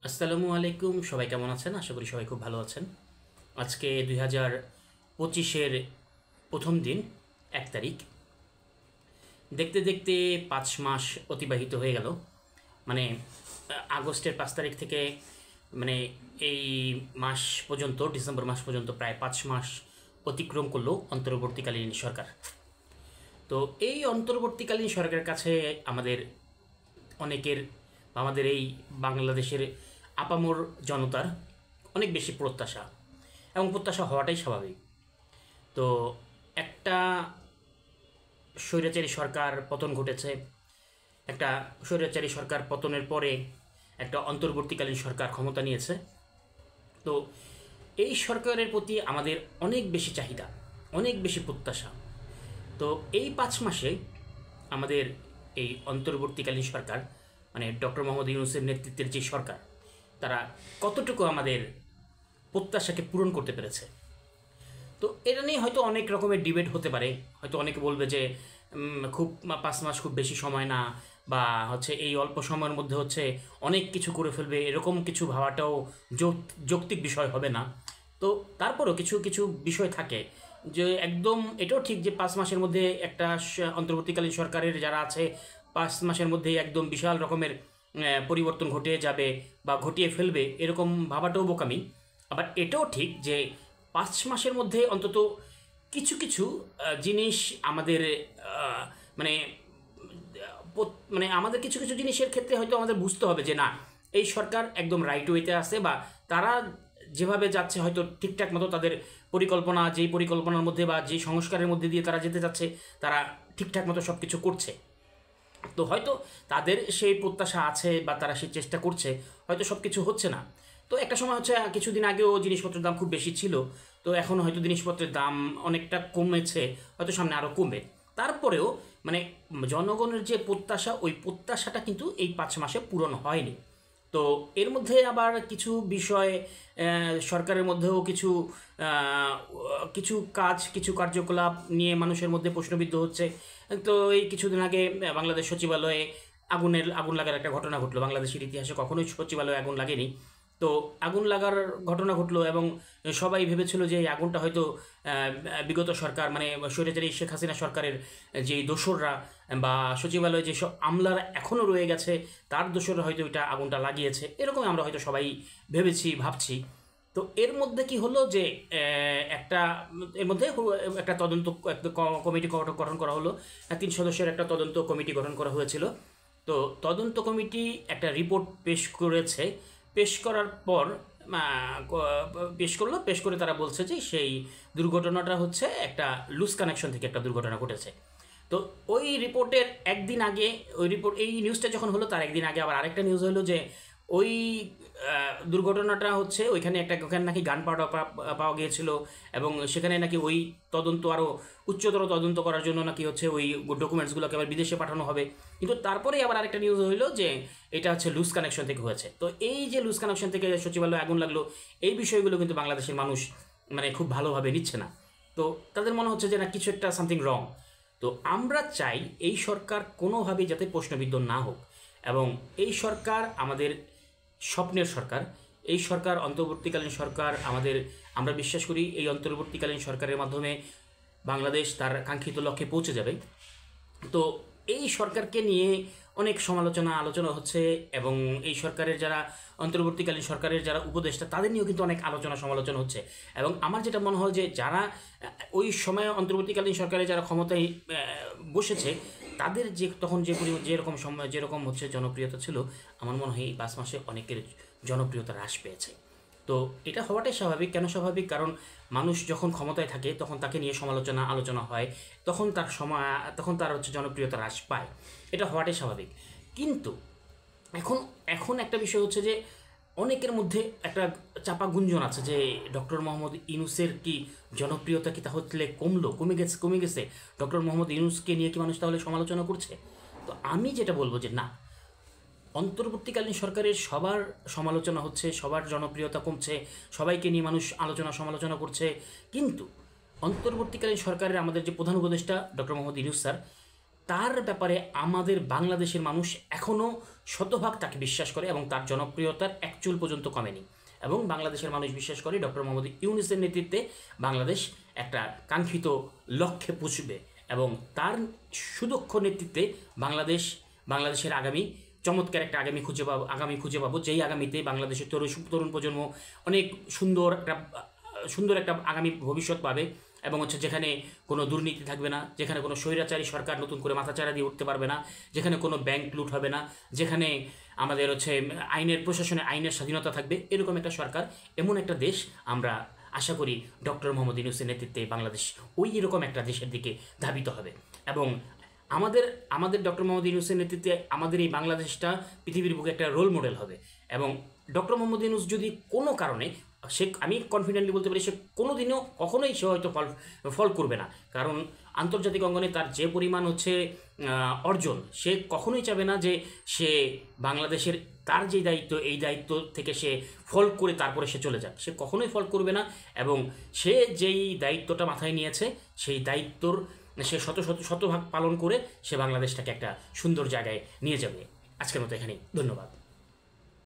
আসসালামু আলাইকুম। সবাই কেমন আছেন? আশা করি সবাই খুব ভালো আছেন। আজকে 2025-এর প্রথম দিন, 1 তারিখ। দেখতে দেখতে 5 মাস অতিবাহিত হয়ে গেল। মানে আগস্টের 5 তারিখ থেকে মানে এই মাস পর্যন্ত, ডিসেম্বর মাস পর্যন্ত প্রায় 5 মাস অতিক্রম করলো অন্তর্বর্তীকালীন সরকার। তো এই অন্তর্বর্তীকালীন সরকারের কাছে আমাদের অনেকের আমাদের এই বাংলাদেশের আপামর জনতার অনেক বেশি প্রত্যাশা, এবং প্রত্যাশা হওয়াটাই স্বাভাবিক। তো একটা স্বৈরাচারী সরকার পতন ঘটেছে। একটা স্বৈরাচারী সরকার পতনের পরে একটা অন্তর্বর্তীকালীন সরকার ক্ষমতা নিয়েছে। তো এই সরকারের প্রতি আমাদের অনেক বেশি চাহিদা, অনেক বেশি প্রত্যাশা। তো এই 5 মাসে আমাদের এই অন্তর্বর্তীকালীন সরকার, মানে ডক্টর মোহাম্মদ ইউনূসের নেতৃত্বের যে সরকার, তারা কতটুকু আমাদের প্রত্যাশাকে পূরণ করতে পেরেছে। তো এটা নিয়ে হয়তো অনেক রকমের ডিবেট হতে পারে। হয়তো অনেকে বলবে যে খুব 5 মাস খুব বেশি সময় না, বা হচ্ছে এই অল্প সময়ের মধ্যে হচ্ছে অনেক কিছু করে ফেলবে, এরকম কিছু ভাবাটাও যৌক্তিক বিষয় হবে না। তো তারপরও কিছু কিছু বিষয় থাকে যে একদম এটাও ঠিক যে 5 মাসের মধ্যে একটা অন্তর্বর্তীকালীন সরকারের যারা আছে 5 মাসের মধ্যেই একদম বিশাল রকমের পরিবর্তন ঘটে যাবে বা ঘটিয়ে ফেলবে, এরকম ভাবাটাও বোকামি। আবার এটাও ঠিক যে 5 মাসের মধ্যে অন্তত কিছু কিছু জিনিস আমাদের মানে মানে আমাদের কিছু কিছু জিনিসের ক্ষেত্রে হয়তো আমাদের বুঝতে হবে যে না, এই সরকার একদম রাইট ওয়েতে আছে, বা তারা যেভাবে যাচ্ছে হয়তো ঠিকঠাক মতো তাদের পরিকল্পনা, যেই পরিকল্পনার মধ্যে বা যেই সংস্কারের মধ্যে দিয়ে তারা যেতে যাচ্ছে, তারা ঠিকঠাক মতো সব কিছু করছে। তো হয়তো তাদের সেই প্রত্যাশা আছে বা তারা সেই চেষ্টা করছে, হয়তো সব কিছু হচ্ছে না। তো একটা সময় হচ্ছে কিছুদিন আগেও জিনিসপত্রের দাম খুব বেশি ছিল, তো এখন হয়তো জিনিসপত্রের দাম অনেকটা কমেছে, হয়তো সামনে আরও কমবে। তারপরেও মানে জনগণের যে প্রত্যাশা, ওই প্রত্যাশাটা কিন্তু এই 5 মাসে পূরণ হয়নি। তো এর মধ্যে আবার কিছু বিষয়, সরকারের মধ্যেও কিছু কিছু কাজ, কিছু কার্যকলাপ নিয়ে মানুষের মধ্যে প্রশ্নবিদ্ধ হচ্ছে। তো এই কিছুদিন আগে বাংলাদেশ সচিবালয়ে আগুন লাগার একটা ঘটনা ঘটলো। বাংলাদেশের ইতিহাসে কখনোই সচিবালয়ে আগুন লাগেনি। তো আগুন লাগার ঘটনা ঘটলো, এবং সবাই ভেবেছিল যে এই আগুনটা হয়তো বিগত সরকার, মানে স্বৈরাচারী শেখ হাসিনা সরকারের যেই দোসররা বা সচিবালয়ে যেসব আমলারা এখনও রয়ে গেছে, তার দোসররা হয়তো এটা আগুনটা লাগিয়েছে, এরকম আমরা হয়তো সবাই ভাবছি। তো এর মধ্যে কি হলো যে একটা এর মধ্যে একটা তদন্ত, একটা কমিটি গঠন করা হলো। 3 সদস্যের একটা তদন্ত কমিটি গঠন করা হয়েছিল। তো তদন্ত কমিটি একটা রিপোর্ট পেশ করেছে। পেশ করার পর পেশ করে তারা বলছে যে সেই দুর্ঘটনাটা হচ্ছে একটা লুজ কানেকশন থেকে একটা দুর্ঘটনা ঘটেছে। তো ওই রিপোর্টের একদিন আগে, এই নিউজটা যখন হলো তার একদিন আগে আবার আরেকটা নিউজ হলো যে ওই দুর্ঘটনাটা হচ্ছে ওইখানে নাকি গান পাওয়া গিয়েছিল, এবং সেখানে নাকি ওই তদন্ত আরও উচ্চতর তদন্ত করার জন্য নাকি হচ্ছে ওই ডকুমেন্টসগুলোকে আবার বিদেশে পাঠানো হবে। কিন্তু তারপরেই আবার আরেকটা নিউজ হইলো যে এটা হচ্ছে লুজ কানেকশন থেকে হয়েছে। তো এই যে লুজ কানেকশন থেকে সচিবালয়ে আগুন লাগলো, এই বিষয়গুলো কিন্তু বাংলাদেশের মানুষ মানে খুব ভালোভাবে নিচ্ছে না। তো তাদের মনে হচ্ছে যে না, কিছু একটা সামথিং রং। তো আমরা চাই এই সরকার কোনোভাবেই যাতে প্রশ্নবিদ্ধ না হোক, এবং এই সরকার আমাদের স্বপ্নের সরকার। এই সরকার অন্তর্বর্তীকালীন সরকার আমরা বিশ্বাস করি এই অন্তর্বর্তীকালীন সরকারের মাধ্যমে বাংলাদেশ তার কাঙ্ক্ষিত লক্ষ্যে পৌঁছে যাবে। তো এই সরকারকে নিয়ে অনেক আলোচনা হচ্ছে, এবং এই সরকারের যারা অন্তর্বর্তীকালীন সরকারের যারা উপদেষ্টা, তাদের নিয়েও কিন্তু অনেক সমালোচনা হচ্ছে। এবং আমার যেটা মনে হয় যে যারা ওই সময় অন্তর্বর্তীকালীন সরকারের যারা ক্ষমতায় বসেছে, তাদের যে তখন যেরকম সময় যেরকম হচ্ছে জনপ্রিয়তা ছিল, আমার মনে হয় এই 5 মাসে অনেকের জনপ্রিয়তা হ্রাস পেয়েছে। তো এটা হওয়াটাই স্বাভাবিক। কেন স্বাভাবিক? কারণ মানুষ যখন ক্ষমতায় থাকে তখন তাকে নিয়ে আলোচনা হয়, তখন তার হচ্ছে জনপ্রিয়তা হ্রাস পায়। এটা হওয়াটাই স্বাভাবিক। কিন্তু এখন এখন একটা বিষয় হচ্ছে যে অনেকের মধ্যে একটা চাপা গুঞ্জন আছে যে ডক্টর মোহাম্মদ ইউনূসের কি জনপ্রিয়তা কি তাহলে কমে গেছে? ডক্টর মোহাম্মদ ইউনূসকে নিয়ে কি মানুষ তাহলে সমালোচনা করছে? তো আমি যেটা বলবো যে না, অন্তর্বর্তীকালীন সরকারের সবার সমালোচনা হচ্ছে, সবার জনপ্রিয়তা কমছে, সবাইকে নিয়ে মানুষ সমালোচনা করছে। কিন্তু অন্তর্বর্তীকালীন সরকারের আমাদের যে প্রধান উপদেষ্টা ডক্টর মোহাম্মদ ইউনূস স্যার, তার ব্যাপারে আমাদের বাংলাদেশের মানুষ এখনও শতভাগ তাকে বিশ্বাস করে এবং তার জনপ্রিয়তার এক চুল পর্যন্ত কমেনি। এবং বাংলাদেশের মানুষ বিশ্বাস করে ডক্টর মোহাম্মদ ইউনূসের নেতৃত্বে বাংলাদেশ একটা কাঙ্ক্ষিত লক্ষ্যে পৌঁছবে এবং তার সুদক্ষ নেতৃত্বে বাংলাদেশের আগামী চমৎকার একটা আগামী খুঁজে পাবো, যেই আগামীতে বাংলাদেশের তরুণ প্রজন্ম অনেক সুন্দর একটা আগামী ভবিষ্যৎ পাবে এবং যেখানে কোনো দুর্নীতি থাকবে না, যেখানে কোনো স্বৈরাচারী সরকার নতুন করে মাথাচাড়া দিয়ে উঠতে পারবে না, যেখানে কোনো ব্যাংক লুট হবে না, যেখানে আমাদের প্রশাসনে আইনের স্বাধীনতা থাকবে, এরকম একটা সরকার, এমন একটা দেশ আমরা আশা করি ডক্টর মোহাম্মদ ইউনূসের নেতৃত্বে বাংলাদেশ এরকম একটা দেশের দিকে ধাবিত হবে। এবং আমাদের ডক্টর মোহাম্মদ ইউনূসের নেতৃত্বে আমাদের এই বাংলাদেশটা পৃথিবীর বুকে একটা রোল মডেল হবে। এবং ডক্টর মোহাম্মদ ইউনূস যদি কোনো কারণে আমি কনফিডেন্টলি বলতে পারি, কখনোই সে হয়তো ফল করবে না, কারণ আন্তর্জাতিক অঙ্গনে তার যে পরিমাণ অর্জন, সে কখনোই চাবে না যে সে বাংলাদেশের তার যে দায়িত্ব, এই দায়িত্ব থেকে সে ফল করে তারপরে সে চলে যাক, সে কখনোই ফল করবে না। এবং সে যেই দায়িত্বটা মাথায় নিয়েছে, সেই দায়িত্বর সে শতভাগ পালন করে সে বাংলাদেশটাকে একটা সুন্দর জায়গায় নিয়ে যাবে। আজকের মতো এখানেই, ধন্যবাদ।